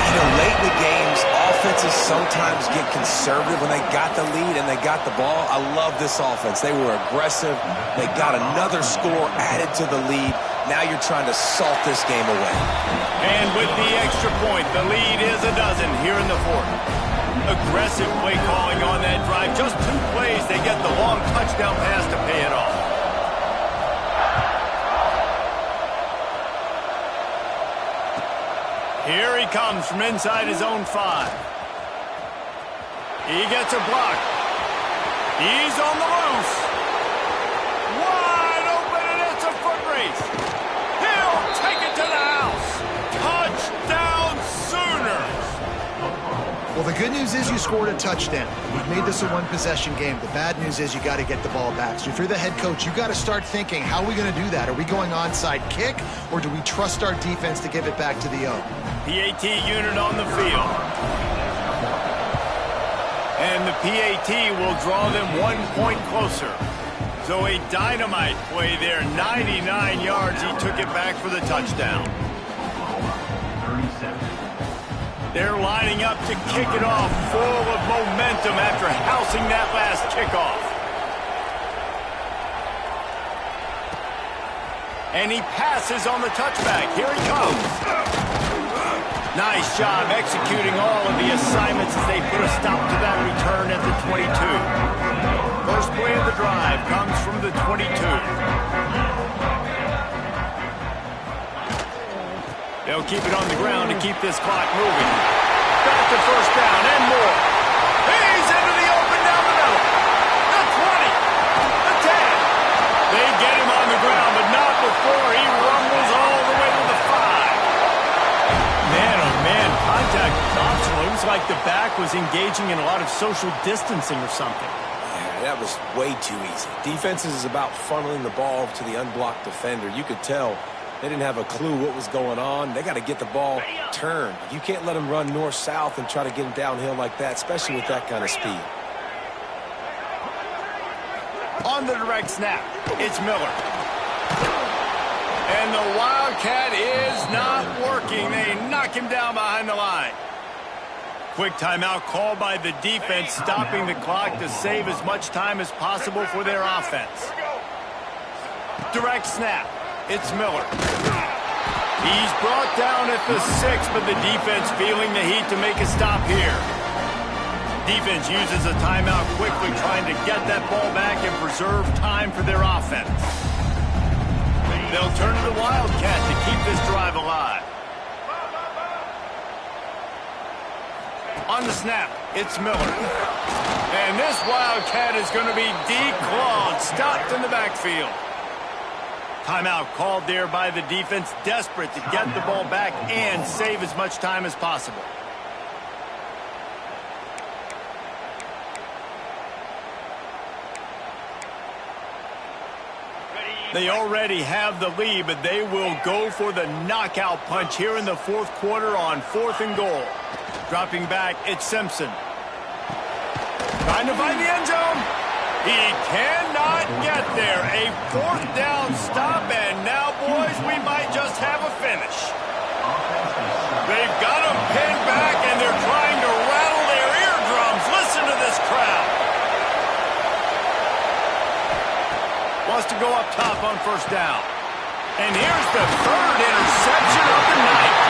And, you know, late in the games, offenses sometimes get conservative when they got the lead and they got the ball. I love this offense. They were aggressive. They got another score added to the lead. Now you're trying to salt this game away. And with the extra point, the lead is a dozen here in the 4th. Aggressive play calling on that drive. Just 2 plays, they get the long touchdown pass to pay it off. Here he comes from inside his own 5. He gets a block. He's on the loose. Wide open, and it's a foot race. He'll take it to the house. Touchdown, Sooners. Well, the good news is you scored a touchdown. You've made this a 1-possession game. The bad news is you got to get the ball back. So if you're the head coach, you got to start thinking, how are we going to do that? Are we going onside kick, or do we trust our defense to give it back to the O? PAT unit on the field. And the PAT will draw them 1 point closer. So a dynamite play there. 99 yards. He took it back for the touchdown. They're lining up to kick it off, full of momentum after housing that last kickoff. And he passes on the touchback. Here he comes. Nice job executing all of the assignments as they put a stop to that return at the 22. First play of the drive comes from the 22. They'll keep it on the ground to keep this clock moving. Back to 1st down and more. He's into the open down the middle. The 20. The 10. They get him on the ground, but not before he rumbles all the way to the 5. Man, contact was optional. It was like the back was engaging in a lot of social distancing or something. Yeah, that was way too easy. Defenses is about funneling the ball to the unblocked defender. You could tell They didn't have a clue what was going on. They got to get the ball turned. You can't let them run north-south and try to get them downhill like that, especially with that kind of speed. On the direct snap, it's Miller. And the Wildcat is not working. They knock him down behind the line. Quick timeout called by the defense, stopping the clock to save as much time as possible for their offense. Direct snap. It's Miller. He's brought down at the 6, but the defense feeling the heat to make a stop here. Defense uses a timeout quickly, trying to get that ball back and preserve time for their offense. They'll turn to the Wildcat to keep this drive alive. On the snap, it's Miller. And this Wildcat is going to be declawed, stopped in the backfield. Timeout called there by the defense, desperate to get the ball back and save as much time as possible. They already have the lead, but they will go for the knockout punch here in the fourth quarter on 4th and goal. Dropping back, it's Simpson. Trying to find the end zone. He cannot get there. A 4th down stop, and now, boys, we might just have a finish. They've got him pinned back, and they're trying to rattle their eardrums. Listen to this crowd. Wants to go up top on 1st down. And here's the 3rd interception of the night.